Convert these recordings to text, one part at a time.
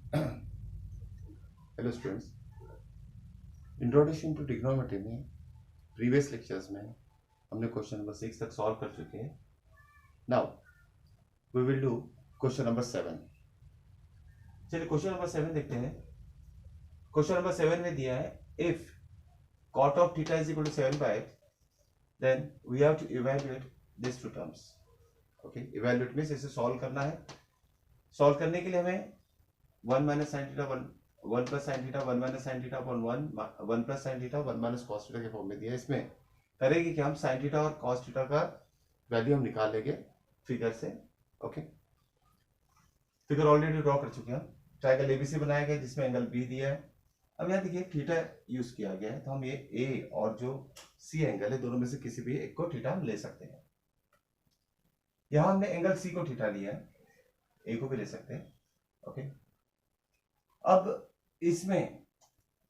Hello students, introduction to trigonometry में previous lectures में हमने क्वेश्चन नंबर 6 तक सॉल्व कर चुके हैं। Now we will do question number 7। चलिए क्वेश्चन नंबर 7 देखते हैं। क्वेश्चन नंबर 7 में दिया है if cot of theta is equal to 7/8, then we have to evaluate these two terms. Okay, evaluate means इसे सॉल्व करना है। सॉल्व करने के लिए हमें 1 minus sine theta 1 plus sine theta 1 minus sine theta upon 1 plus sine theta 1 minus cos theta के form में दिया है। इसमें करेंगे कि हम साइन थीटा और कॉस थीटा का वैल्यू हम निकाल लेंगे फिगर से। ओके, फिगर ऑलरेडी ड्रॉ कर चुके हैं हम। ट्रायंगल एबीसी बनाया गया जिसमें एंगल बी दिया है। अब यहाँ देखिए थीटा यूज किया गया है, तो हम ये ए और जो सी एंगल है दोनों में से किसी भी एक को थीटा हम ले सकते हैं। यहां हमने एंगल सी को थीटा लिया है, ए को भी ले सकते हैं। ओके, अब इसमें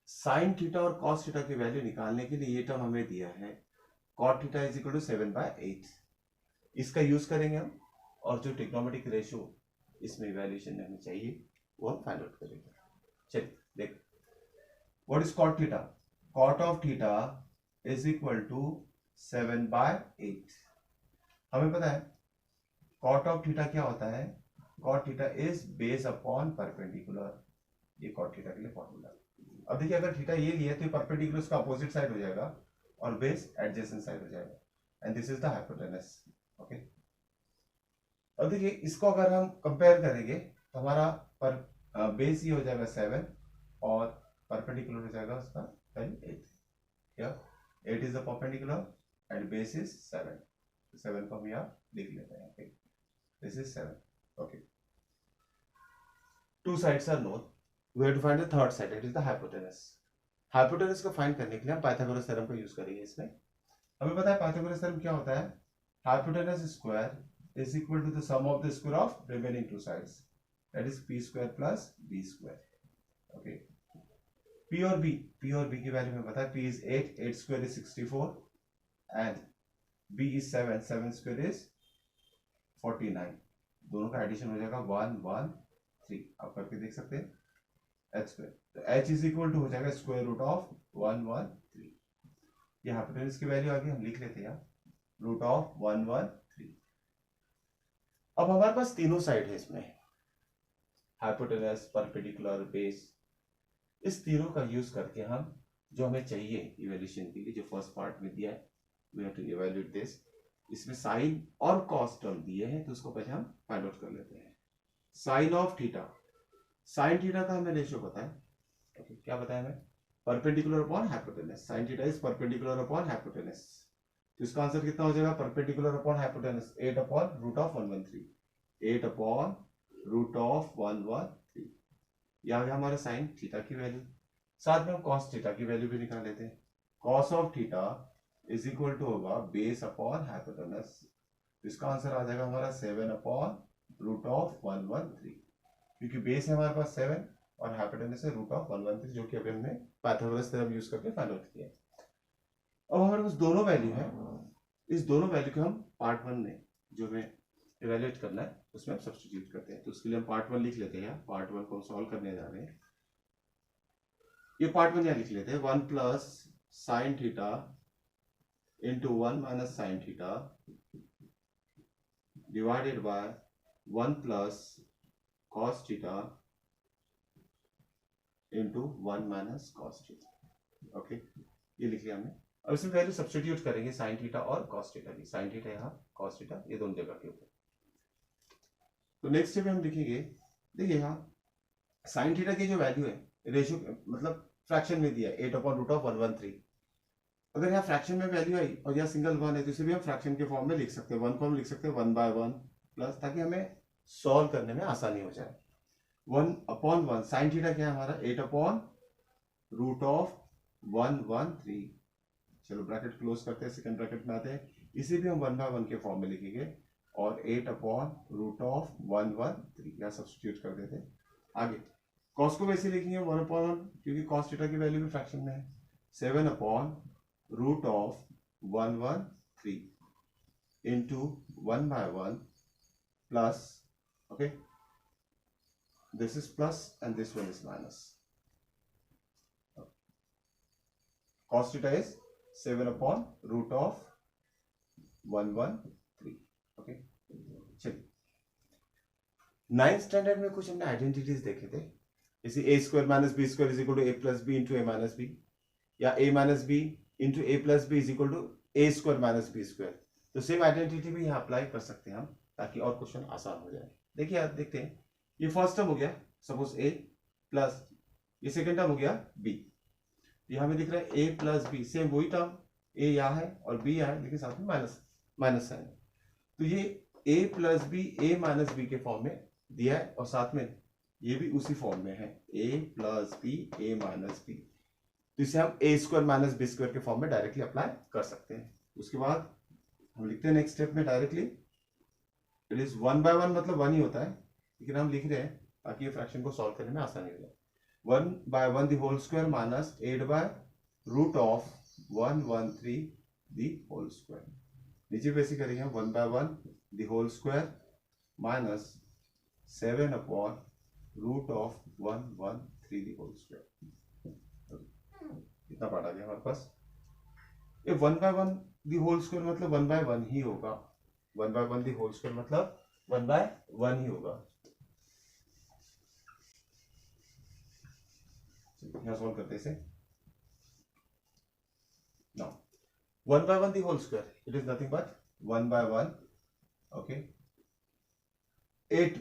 साइन थीटा और कॉस थीटा की वैल्यू निकालने के लिए ये टर्म हमें दिया है cot theta is equal to 7/8। इसका यूज करेंगे हम, और जो ट्रिग्नोमेट्रिक रेशियो इसमें इवैल्यूएशन में हमें चाहिए वो हम फाइंड आउट करेंगे। चलिए देख, what is cot theta? Cot of theta is equal to 7/8। हमें पता है कॉट ऑफ थीटा क्या होता है। Cot theta is base upon perpendicular. ये कॉट थीटा के लिए फॉर्मूला। अब देखिए अगर थीटा ये लिया तो ये परपेंडिकुलर उसका अपोजिट साइड हो जाएगा और बेस एडजेसेंट साइड हो जाएगा, and this is the hypotenuse. Okay, अब देखिए इसको अगर हम कंपेयर करेंगे तो हमारा पर बेस ये हो जाएगा 7 और परपेंडिकुलर हो जाएगा उसका 8। क्या 8 is the perpendicular and base is 7। 7 को हम यहाँ लिख लेते हैं। This is 7। Okay, two sides are known, we have to find the third side, that is the hypotenuse. Hypotenuse को फाइंड करने के लिए हम पाइथागोरस थ्योरम को यूज करेंगे। इसमें हमें पता है पाइथागोरस थ्योरम क्या होता है। Hypotenuse square is equal to the sum of the square of remaining two sides, that is P square plus B square. Okay, P और बी की वैल्यू हमें पता है। P is 8, 8 square is 64 and B is 7, 7 square is 49। दोनों का addition हो जाएगा 1 1 3। आप करके देख सकते हैं एच स्क्वायर, तो एच इज इक्वल टू हो जाएगा स्क्वायर रूट ऑफ 113। ये हाइपोटेनस की वैल्यू आगे हम लिख लेते हैं रूट ऑफ 113। अब हमारे पास तीनों साइड है इसमें, हाइपोटेनस, परपेंडिकुलर, बेस। इस तीनों का यूज करके हम जो हमें चाहिए इवैल्यूएशन के लिए, जो फर्स्ट पार्ट में दिया है, we have to evaluate this. इसमें साइन और कॉस टर्म दिए हैं तो उसको पहले हम फाइंड आउट कर लेते हैं। Sine of theta, sine theta का हमें रेशियो पता है। ओके, क्या बताया हमें? Perpendicular upon hypotenuse. Sine theta is perpendicular upon hypotenuse, तो इसका आंसर कितना हो जाएगा? Perpendicular upon hypotenuse 8 upon root of 113। 8 upon root of 113। ये आ गया हमारे साइन थीटा की वैल्यू। साथ में हम कॉस थीटा की वैल्यू भी निकाल लेते हैं। Cos of theta is equal to होगा बेस अपॉन हाइपोटेनस, इसका आंसर आ जाएगा हमारा 7 अपॉन रूट ऑफ 113, क्योंकि बेस है हमारे पास 7 और हाइपोटेनस है रूट ऑफ 113, जो कि अभी हमने पाइथागोरस थ्योरम यूज करके फाइंड आउट किया। अब हमारे पास दोनों वैल्यू है। इस दोनों वैल्यू को हम पार्ट 1 में जो हमें इवैल्यूएट करना है उसमें हम सब्स्टिट्यूट करते हैं। तो उसके लिए हम पार्ट 1 लिख लेते हैं। पार्ट 1 को हम सॉल्व करने जा रहे हैं। ये पार्ट 1 यहाँ लिख लेते हैं। 1 plus sine theta into 1 minus sine theta divided by 1 plus cos theta into 1 minus cos theta. Okay, ये लिख लिया हमने। अब इसमें वैल्यू सब्स्टिट्यूट करेंगे साइन थीटा और cos थीटा की। साइन थीटा यहाँ, cos थीटा ये दोनों जगह के ऊपर। तो नेक्स्ट स्टेप हम लिखेंगे, देखिए यहाँ साइन थीटा की जो वैल्यू है रेशियो मतलब फ्रैक्शन में दिया है 8 अपॉन रूट ऑफ 113। अगर यहाँ फ्रैक्शन में वैल्यू आई और यहाँ सिंगल 1 है तो इसे भी हम फ्रैक्शन के फॉर्म में लिख सकते हैं। 1 को हम लिख सकते हैं 1/1 प्लस, ताकि हमें सॉल्व करने में आसानी हो जाए। 1 अपॉन 1 साइन थीटा क्या है हमारा 8 अपॉन रूट ऑफ 113। चलो ब्रैकेट क्लोज करते हैं, सेकंड ब्रैकेट में आते हैं। इसे भी हम 1/1 के फॉर्म में लिखेंगे और 8 अपॉन रूट ऑफ 113 यहाँ सब्स्टिट्यूट कर देते हैं। आगे कॉस को वैसे लिखेंगे 1 अपॉन 1, क्योंकि कॉस थीटा की वैल्यू भी फ्रैक्शन में है। 7 upon root of 113 into 1/1 plus, okay, this is plus and this one is minus. Cos theta is 7 upon root of 113. Okay, चलिए 9th स्टैंडर्ड में कुछ हमने आइडेंटिटीज देखे थे, जैसे a square minus B square is equal to a plus B into A minus B, या a minus B into A plus B is equal to a square minus B square. तो same identity भी यहाँ apply कर सकते हैं हम, ताकि और क्वेश्चन आसान हो जाए. देखिए आप देखते हैं, ये फर्स्ट टर्म हो गया सपोज a प्लस, ये सेकेंड टर्म हो गया b. यहाँ में दिख रहा है a प्लस बी, सेम वही टर्म, a यहाँ है और b यहाँ है, लेकिन साथ में माइनस माइनस साइन. तो ये a plus B a minus B के फॉर्म में दिया है, और साथ में ये भी उसी फॉर्म में है, a plus B a minus B. तो इसे हम a square minus B square के फॉर्म में डायरेक्टली अप्लाई कर सकते हैं. उसके बाद हम लिखते हैं नेक्स्ट स्टेप में डायरेक्टली, इट इज 1 बाय 1 मतलब 1 ही होता है, लेकिन हम लिख रहे हैं ताकि ये फ्रैक्शन को सॉल्व करने में आसानी हो जाए. 1 by 1 the whole square minus 8 by root of 113 the whole square. नीचे वैसे करेंगे 1 by 1 the whole square minus 7 upon root of 113 the whole square. इतना पार्ट आ गया हमारे पास. ये 1 बाय 1 द होल स्क्वायर मतलब 1 बाय 1 ही होगा. 1 बाय 1 द होल स्क्वायर मतलब 1 बाय 1 ही होगा. यहाँ सॉल्व करते हैं इसे. Now 1 by 1 the whole square, it is nothing but 1 by 1. Okay, 8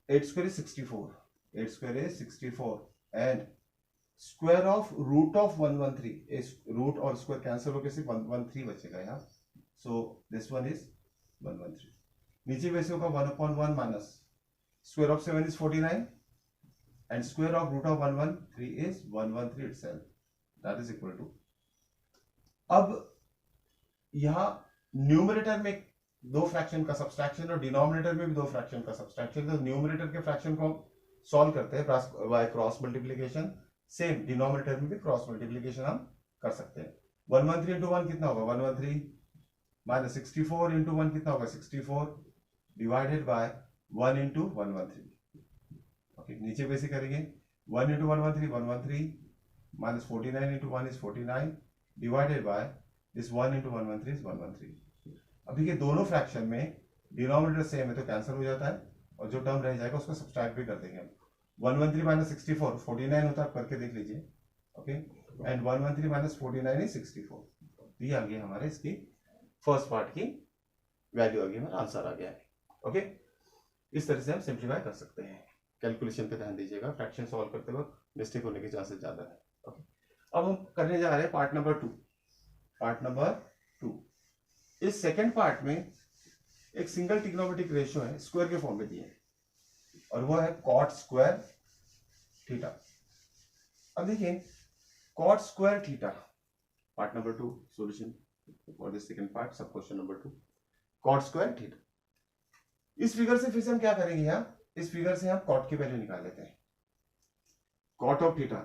square is 64, 8 square is 64 and square of root of 113. इस root और स्क्वायर कैंसिल होकर सिर्फ 113 बचेगा यहाँ. So this one is 113. नीचे वैसे होगा 1 upon 1 minus square of 7 is 49 and square of root of 113 is 113 itself. That is equal to. अब यहाँ न्यूमरेटर में दो फ्रैक्शन का सब्सट्रैक्शन और डिनोमिनेटर में भी दो फ्रैक्शन का सब्सट्रैक्शन. तो न्यूमरेटर के फ्रैक्शन को सॉल्व करते हैं by cross multiplication. Same denominator में भी क्रॉस मल्टीप्लिकेशन हम कर सकते हैं. 113 इंटू 1 कितना होगा 113, माइनस 64 इंटू 1 कितना होगा 64, डिवाइडेड बाय 1 इंटू 113. ओके, नीचे वैसे करेंगे 1 into 113 minus 49 into 1 is 49 divided by this 1 into 113 is 113. अभी के दोनों फ्रैक्शन में डिनोमिनेटर सेम है तो कैंसिल हो जाता है, और जो टर्म रह जाएगा उसको सब्सट्रैक्ट भी कर देंगे हम. 113 माइनस 64 49 होता है, आप करके देख लीजिए. Okay, and 113 minus 49 is 64. तो ये आ गया हमारे इसकी फर्स्ट पार्ट की वैल्यू आ गई, हमारा आंसर आ गया है. ओके, इस तरह से हम सिंप्लीफाई कर सकते हैं. कैलकुलेशन पे ध्यान दीजिएगा, फ्रैक्शन सॉल्व करते वक्त मिस्टेक होने के चांसेस ज्यादा है. ओके, अब हम करने जा रहे हैं पार्ट नंबर 2. पार्ट नंबर 2, इस सेकंड पार्ट में एक सिंगल ट्रिग्नोमेट्रिक रेशियो है, स्क्वायर के फॉर्म में दिए है, और वो है कॉट स्क्वायर थीटा. अब देखिए cot square theta, part number 2 solution for this second part, sub question number 2, cot square theta. इस फिगर से फिर से हम क्या करेंगे, यहाँ इस फिगर से हम कॉट की वैल्यू निकाल लेते हैं. कॉट ऑफ थीटा,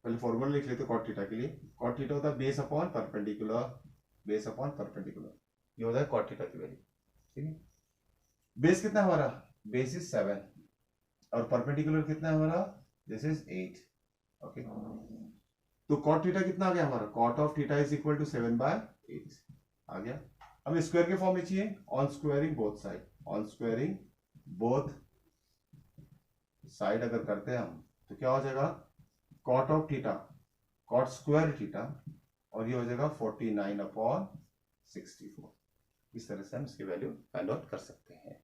पहले फॉर्मूला लिख लेते हैं कॉट थीटा के लिए. कॉट थीटा होता है base upon perpendicular, base upon perpendicular. ये होता है कॉट थीटा की वैल्यू. ठीक है, बेस कितना हमारा, बेस इज 7 और परपेंडिकुलर कितना है हमारा, दिस इज 8. ओके, तो कॉट थीटा कितना आ गया हमारा, cot of theta is equal to 7 by 8 आ गया. हमें स्क्वायर के फॉर्म में चाहिए, on squaring both side, on squaring both side अगर करते हैं हम तो क्या हो जाएगा, cot of theta, cot square theta, और ये हो जाएगा 49 अपॉन 64. इस तरह से हम इसकी वैल्यू फाइंड आउट कर सकते हैं.